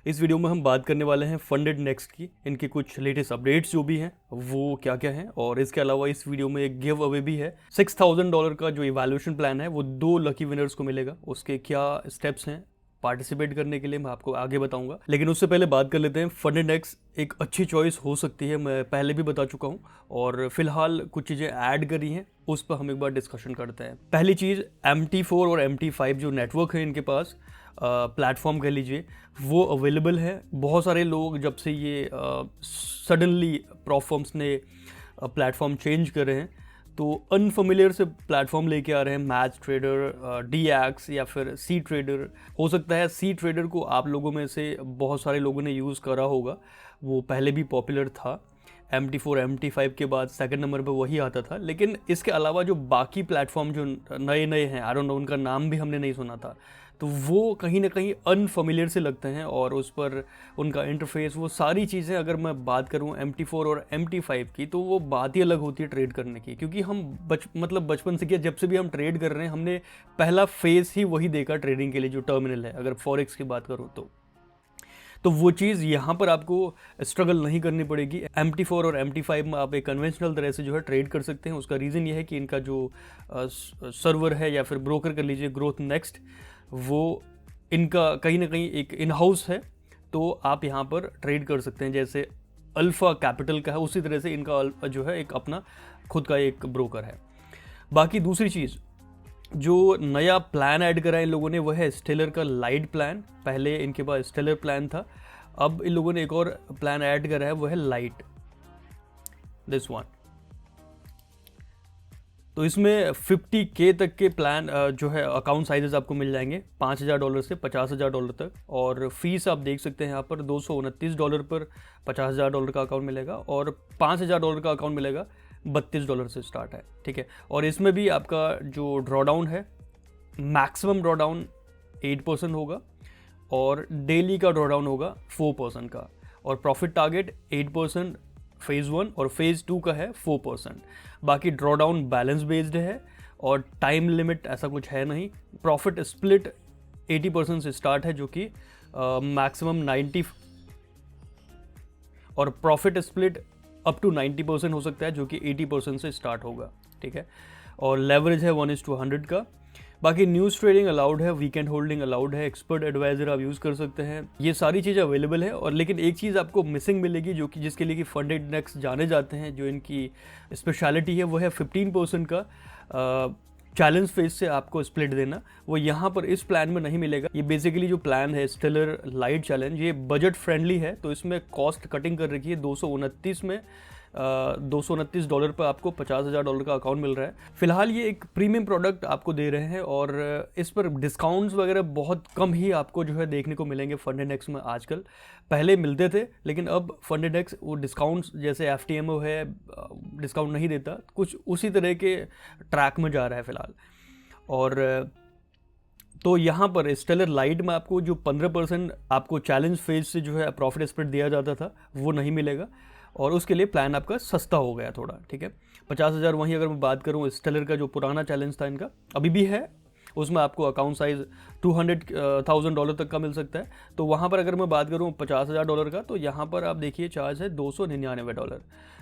इस वीडियो में हम बात करने वाले हैं फंडेड नेक्स्ट की, इनके कुछ लेटेस्ट अपडेट्स जो भी हैं वो क्या क्या हैं, और इसके अलावा इस वीडियो में एक गिव अवे भी है। $6,000 का जो इवैल्यूएशन प्लान है वो 2 लकी विनर्स को मिलेगा। उसके क्या स्टेप्स हैं पार्टिसिपेट करने के लिए मैं आपको आगे बताऊंगा, लेकिन उससे पहले बात कर लेते हैं। फंडेड नेक्स्ट एक अच्छी चॉइस हो सकती है, मैं पहले भी बता चुका हूँ, और फिलहाल कुछ चीज़ें ऐड करी हैं उस पर हम एक बार डिस्कशन करते हैं। पहली चीज़, MT4 और MT5 जो नेटवर्क है इनके पास, प्लेटफॉर्म कह लीजिए, वो अवेलेबल है। बहुत सारे लोग जब से ये सडनली प्रॉफर्म्स ने प्लेटफॉर्म चेंज कर रहे हैं तो अनफेमिलियर से प्लेटफॉर्म लेके आ रहे हैं। मैच ट्रेडर, DX या फिर सी ट्रेडर। हो सकता है सी ट्रेडर को आप लोगों में से बहुत सारे लोगों ने यूज़ करा होगा, वो पहले भी पॉपुलर था। MT4 MT5 के बाद सेकंड नंबर पे वही आता था। लेकिन इसके अलावा जो बाकी प्लेटफॉर्म जो नए नए हैं, आई डोंट नो उनका नाम भी हमने नहीं सुना था, तो वो कहीं ना कहीं अनफेमिलियर से लगते हैं, और उस पर उनका इंटरफेस, वो सारी चीज़ें, अगर मैं बात करूं MT4 और MT5 की, तो वो बात ही अलग होती है ट्रेड करने की। क्योंकि हम बचपन से किया, जब से भी हम ट्रेड कर रहे हैं हमने पहला फेस ही वही देखा ट्रेडिंग के लिए, जो टर्मिनल है, अगर फॉरेक्स की बात करूँ तो वो चीज़ यहाँ पर आपको स्ट्रगल नहीं करनी पड़ेगी। MT4 और MT5 में आप एक कन्वेंशनल तरह से जो है ट्रेड कर सकते हैं। उसका रीज़न ये है कि इनका जो सर्वर है या फिर ब्रोकर कर लीजिए, ग्रोथ नेक्स्ट, वो इनका कहीं ना कहीं एक इन हाउस है, तो आप यहाँ पर ट्रेड कर सकते हैं। जैसे अल्फ़ा कैपिटल का है, उसी तरह से इनका जो है एक अपना खुद का एक ब्रोकर है। बाकी दूसरी चीज़, जो नया प्लान ऐड करा इन लोगों ने वो है स्टेलर का लाइट प्लान। पहले इनके पास स्टेलर प्लान था, अब इन लोगों ने एक और प्लान ऐड करा है, वो है लाइट, दिस वन। तो इसमें $50K तक के प्लान जो है अकाउंट साइजेस आपको मिल जाएंगे, $5,000 से $50,000 तक। और फीस आप देख सकते हैं यहाँ पर $229 पर $50,000 का अकाउंट मिलेगा, और $5,000 का अकाउंट मिलेगा $32 से स्टार्ट है, ठीक है। और इसमें भी आपका जो ड्रॉडाउन है, मैक्सिमम ड्रॉडाउन 8% होगा, और डेली का ड्रॉडाउन होगा 4% का, और प्रॉफिट टारगेट 8% फेज़ 1 और फेज़ 2 का है 4%। बाकी ड्रॉडाउन बैलेंस बेस्ड है, और टाइम लिमिट ऐसा कुछ है नहीं। प्रॉफिट स्प्लिट 80% से स्टार्ट है, जो कि मैक्सिमम 90, और प्रॉफिट स्प्लिट अप टू 90% हो सकता है, जो कि 80% से स्टार्ट होगा, ठीक है। और लेवरेज है 1:100 का। बाकी न्यूज़ ट्रेडिंग अलाउड है, वीकेंड होल्डिंग अलाउड है, एक्सपर्ट एडवाइजर आप यूज़ कर सकते हैं। ये सारी चीज़ें अवेलेबल है। और लेकिन एक चीज़ आपको मिसिंग मिलेगी, जो कि जिसके लिए कि फंडेड नेक्स्ट जाने जाते हैं, जो इनकी स्पेशलिटी है, वो है 15% का चैलेंज फेज से आपको स्प्लिट देना। वो यहाँ पर इस प्लान में नहीं मिलेगा। ये बेसिकली जो प्लान है स्टेलर लाइट चैलेंज, ये बजट फ्रेंडली है, तो इसमें कॉस्ट कटिंग कर रखी है। 229 में $229 पर आपको $50,000 का अकाउंट मिल रहा है। फिलहाल ये एक प्रीमियम प्रोडक्ट आपको दे रहे हैं, और इस पर डिस्काउंट्स वगैरह बहुत कम ही आपको जो है देखने को मिलेंगे फंडेड नेक्स्ट में आजकल। पहले मिलते थे, लेकिन अब फंडेड नेक्स्ट वो डिस्काउंट्स, जैसे FTMO है, डिस्काउंट नहीं देता, कुछ उसी तरह के ट्रैक में जा रहा है फिलहाल। और तो यहाँ पर स्टेलर लाइट में आपको जो 15% आपको चैलेंज फेज से जो है प्रॉफिट स्प्लिट दिया जाता था, वो नहीं मिलेगा, और उसके लिए प्लान आपका सस्ता हो गया थोड़ा, ठीक है। 50,000 वहीं अगर मैं बात करूँ, स्टेलर का जो पुराना चैलेंज था इनका अभी भी है, उसमें आपको अकाउंट साइज $200,000 तक का मिल सकता है। तो वहाँ पर अगर मैं बात करूँ $50,000 का, तो यहाँ पर आप देखिए चार्ज है $299,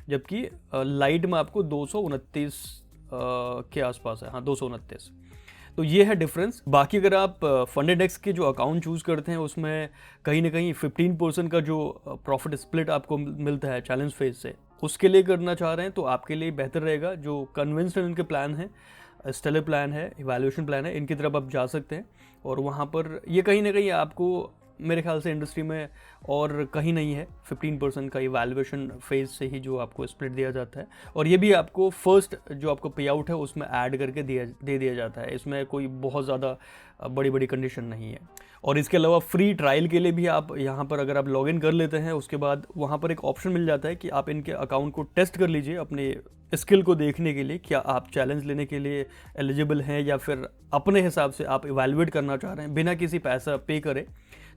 जबकि लाइट में आपको 229 के आसपास है, हाँ 229। तो ये है डिफरेंस। बाकी अगर आप फंडेड नेक्स्ट के जो अकाउंट चूज़ करते हैं, उसमें कहीं ना कहीं 15% का जो प्रॉफिट स्प्लिट आपको मिलता है चैलेंज फेज से, उसके लिए करना चाह रहे हैं तो आपके लिए बेहतर रहेगा। जो कन्वेंशनल इनके प्लान है, स्टेलर प्लान है, इवैल्यूएशन प्लान है, इनकी तरफ आप जा सकते हैं। और वहाँ पर ये कहीं ना कहीं आपको, मेरे ख्याल से इंडस्ट्री में और कहीं नहीं है, 15% का इवैल्यूएशन फेज से ही जो आपको स्प्लिट दिया जाता है। और ये भी आपको फर्स्ट जो आपको पे आउट है उसमें ऐड करके दे दिया जाता है। इसमें कोई बहुत ज़्यादा बड़ी बड़ी कंडीशन नहीं है। और इसके अलावा फ्री ट्रायल के लिए भी आप यहाँ पर अगर आप लॉगिन कर लेते हैं, उसके बाद वहाँ पर एक ऑप्शन मिल जाता है कि आप इनके अकाउंट को टेस्ट कर लीजिए अपने स्किल को देखने के लिए, क्या आप चैलेंज लेने के लिए एलिजिबल हैं, या फिर अपने हिसाब से आप इवैल्यूएट करना चाह रहे हैं बिना किसी पैसा पे करे।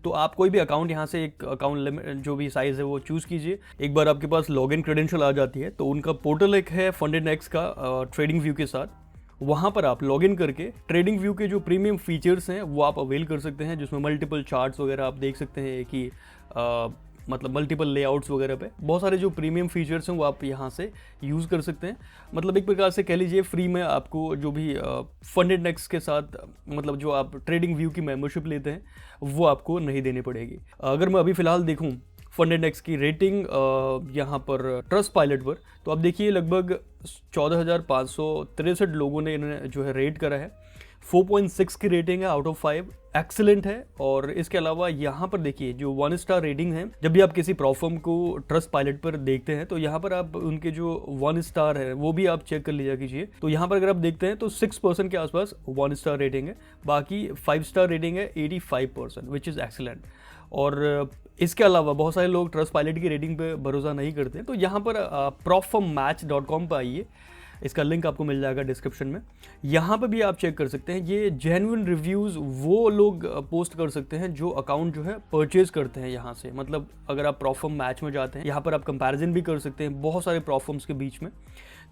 तो आप कोई भी अकाउंट यहाँ से एक अकाउंट लिमिट जो भी साइज़ है वो चूज़ कीजिए। एक बार आपके पास लॉगिन क्रेडेंशियल आ जाती है तो उनका पोर्टल एक है फंडेड नेक्स्ट का ट्रेडिंग व्यू के साथ, वहाँ पर आप लॉगिन करके ट्रेडिंग व्यू के जो प्रीमियम फीचर्स हैं वो आप अवेल कर सकते हैं, जिसमें मल्टीपल चार्ट्स वगैरह आप देख सकते हैं कि मतलब मल्टीपल लेआउट्स वगैरह पे बहुत सारे जो प्रीमियम फीचर्स हैं वो आप यहाँ से यूज़ कर सकते हैं। मतलब एक प्रकार से कह लीजिए फ्री में आपको जो भी फंडेड नेक्स के साथ मतलब जो आप ट्रेडिंग व्यू की मेंबरशिप लेते हैं वो आपको नहीं देनी पड़ेगी। अगर मैं अभी फ़िलहाल देखूँ फंडेड नेक्स की रेटिंग यहाँ पर ट्रस्ट पायलट पर, तो आप देखिए लगभग 14,563 लोगों ने इन्हें जो है रेट करा है। 4.6 की रेटिंग है आउट ऑफ 5, एक्सीलेंट है। और इसके अलावा यहाँ पर देखिए जो 1 स्टार रेटिंग है, जब भी आप किसी प्रोफर्म को ट्रस्ट पायलट पर देखते हैं तो यहाँ पर आप उनके जो 1 स्टार है वो भी आप चेक कर लीजिए कीजिए। तो यहाँ पर अगर आप देखते हैं तो 6% के आसपास 1 स्टार रेटिंग है, बाकी 5 स्टार रेटिंग है 85%, विच इज़ एक्सीलेंट। और इसके अलावा बहुत सारे लोग ट्रस्ट पायलट की रेटिंग पे भरोसा नहीं करते, तो यहाँ पर profirmmatch.com पर आइए, इसका लिंक आपको मिल जाएगा डिस्क्रिप्शन में। यहाँ पे भी आप चेक कर सकते हैं, ये जेन्युइन रिव्यूज़ वो लोग पोस्ट कर सकते हैं जो अकाउंट जो है परचेज करते हैं यहाँ से। मतलब अगर आप प्रॉफर्म मैच में जाते हैं, यहाँ पर आप कंपैरिजन भी कर सकते हैं बहुत सारे प्रॉफर्म्स के बीच में।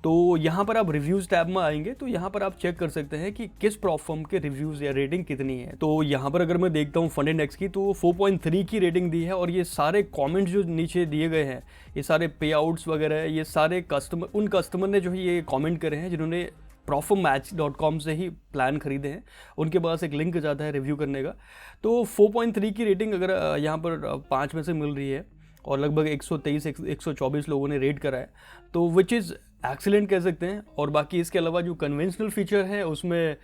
तो यहाँ पर आप रिव्यूज़ टैब में आएंगे तो यहाँ पर आप चेक कर सकते हैं कि किस प्रॉफर्म के रिव्यूज़ या रेटिंग कितनी है। तो यहाँ पर अगर मैं देखता हूँ फंडेड नेक्स की, तो 4.3 की रेटिंग दी है। और ये सारे कमेंट्स जो नीचे दिए गए हैं, ये सारे पे आउट्स वगैरह, ये सारे उन कस्टमर ने जो है ये कमेंट करे हैं जिन्होंने profirmmatch.com से ही प्लान खरीदे हैं। उनके पास एक लिंक जाता है रिव्यू करने का। तो 4.3 की रेटिंग अगर यहाँ पर 5 में से मिल रही है और लगभग 123-124 लोगों ने रेट करा है, तो विच इज़ एक्सीलेंट कह सकते हैं। और बाकी इसके अलावा जो कन्वेंशनल फीचर है उसमें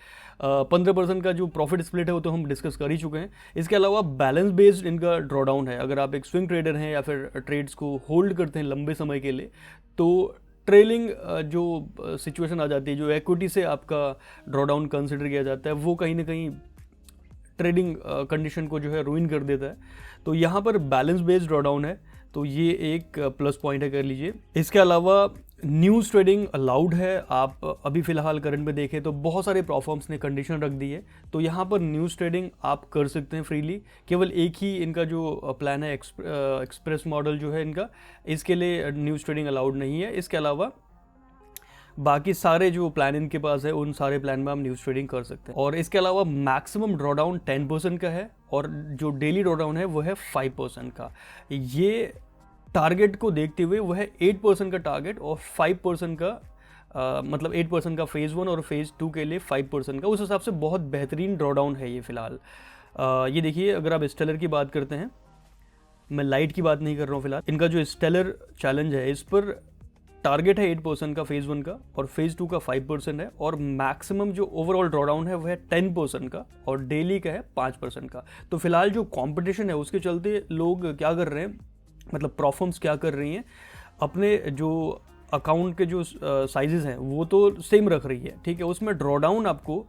15% का जो प्रॉफिट स्प्लिट है वो तो हम डिस्कस कर ही चुके हैं। इसके अलावा बैलेंस बेस्ड इनका ड्रॉडाउन है। अगर आप एक स्विंग ट्रेडर हैं या फिर ट्रेड्स को होल्ड करते हैं लंबे समय के लिए, तो ट्रेलिंग जो सिचुएशन आ जाती है, जो इक्विटी से आपका ड्रॉडाउन कंसिडर किया जाता है, वो कहीं ना कहीं ट्रेडिंग कंडीशन को जो है रूइन कर देता है। तो यहाँ पर बैलेंस बेस्ड ड्रॉडाउन है, तो ये एक प्लस पॉइंट है, कर लीजिए। इसके अलावा न्यूज़ ट्रेडिंग अलाउड है। आप अभी फ़िलहाल करंट में देखें तो बहुत सारे प्लेटफॉर्म्स ने कंडीशन रख दी है, तो यहाँ पर न्यूज़ ट्रेडिंग आप कर सकते हैं फ्रीली। केवल एक ही इनका जो प्लान है एक्सप्रेस मॉडल जो है इनका, इसके लिए न्यूज़ ट्रेडिंग अलाउड नहीं है। इसके अलावा बाकी सारे जो प्लान इनके पास है उन सारे प्लान में आप न्यूज़ ट्रेडिंग कर सकते हैं। और इसके अलावा मैक्सिमम ड्रॉडाउन 10% का है और जो डेली ड्रॉडाउन है वो है 5% का। ये टारगेट को देखते हुए वो है 8% का टारगेट और 5% का मतलब 8% का फेज़ 1 और फेज़ 2 के लिए 5% का। उस हिसाब से बहुत बेहतरीन ड्रॉडाउन है ये फ़िलहाल। ये देखिए, अगर आप स्टेलर की बात करते हैं, मैं लाइट की बात नहीं कर रहा हूँ फ़िलहाल, इनका जो स्टेलर चैलेंज है इस पर टारगेट है 8% का फेज़ 1 का और फेज़ 2 का 5% है। और मैक्सिमम जो ओवरऑल ड्रॉडाउन है वो है 10% का और डेली का है 5% का। तो फिलहाल जो कंपटीशन है उसके चलते लोग क्या कर रहे हैं, मतलब प्रोफर्म्स क्या कर रही हैं, अपने जो अकाउंट के जो साइजेस हैं वो तो सेम रख रही है, ठीक है। उसमें ड्रॉडाउन आपको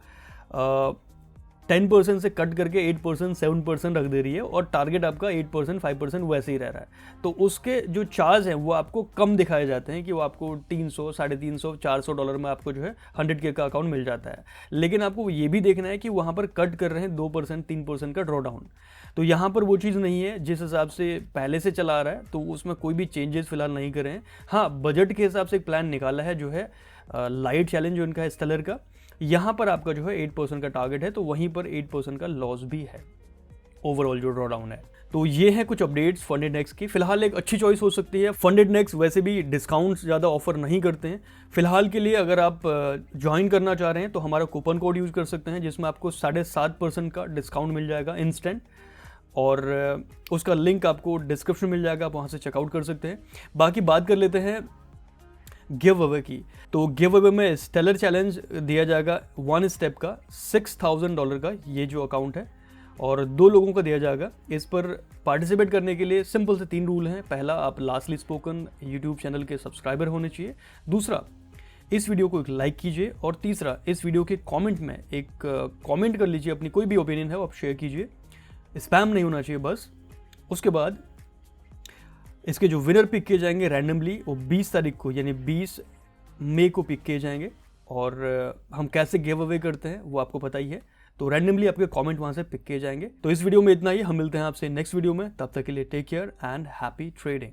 10% से कट करके 8%, 7% रख दे रही है और टारगेट आपका 8%, 5% वैसे ही रह रहा है। तो उसके जो चार्ज हैं वो आपको कम दिखाए जाते हैं कि वो आपको 300, $350, $400 में आपको जो है 100K का अकाउंट मिल जाता है। लेकिन आपको ये भी देखना है कि वहाँ पर कट कर रहे हैं 2%, 3% का ड्रॉडाउन। तो यहाँ पर वो चीज़ नहीं है, जिस हिसाब से पहले से चला आ रहा है तो उसमें कोई भी चेंजेस फिलहाल नहीं करे हैं। हाँ, बजट के हिसाब से एक प्लान निकाला है जो है लाइट चैलेंज जो इनका है स्टेलर का। यहाँ पर आपका जो है 8% का टारगेट है, तो वहीं पर 8% का लॉस भी है ओवरऑल जो ड्रॉडाउन है। तो ये है कुछ अपडेट्स फंडेड नेक्स की। फिलहाल एक अच्छी चॉइस हो सकती है। फंडेड नेक्स वैसे भी डिस्काउंट्स ज़्यादा ऑफर नहीं करते हैं फिलहाल के लिए। अगर आप ज्वाइन करना चाह रहे हैं तो हमारा कूपन कोड यूज़ कर सकते हैं, जिसमें आपको 7.5% का डिस्काउंट मिल जाएगा इंस्टेंट, और उसका लिंक आपको डिस्क्रिप्शन मिल जाएगा, आप वहाँ से चेकआउट कर सकते हैं। बाकी बात कर लेते हैं गिव अवे की। तो गिव अवे में स्टेलर चैलेंज दिया जाएगा 1 स्टेप का $6,000 का, ये जो अकाउंट है, और 2 लोगों का दिया जाएगा। इस पर पार्टिसिपेट करने के लिए सिंपल से 3 रूल हैं। पहला, आप लास्टली स्पोकन यूट्यूब चैनल के सब्सक्राइबर होने चाहिए। दूसरा, इस वीडियो को एक लाइक कीजिए। और तीसरा, इस वीडियो के कमेंट में एक कमेंट कर लीजिए, अपनी कोई भी ओपिनियन है वो आप शेयर कीजिए, स्पैम नहीं होना चाहिए बस। उसके बाद इसके जो विनर पिक किए जाएंगे रैंडमली, वो 20 तारीख को यानी 20 मई को पिक किए जाएंगे। और हम कैसे गिव अवे करते हैं वो आपको पता ही है, तो रैंडमली आपके कमेंट वहाँ से पिक किए जाएंगे। तो इस वीडियो में इतना ही, हम मिलते हैं आपसे नेक्स्ट वीडियो में। तब तक के लिए take care and happy trading.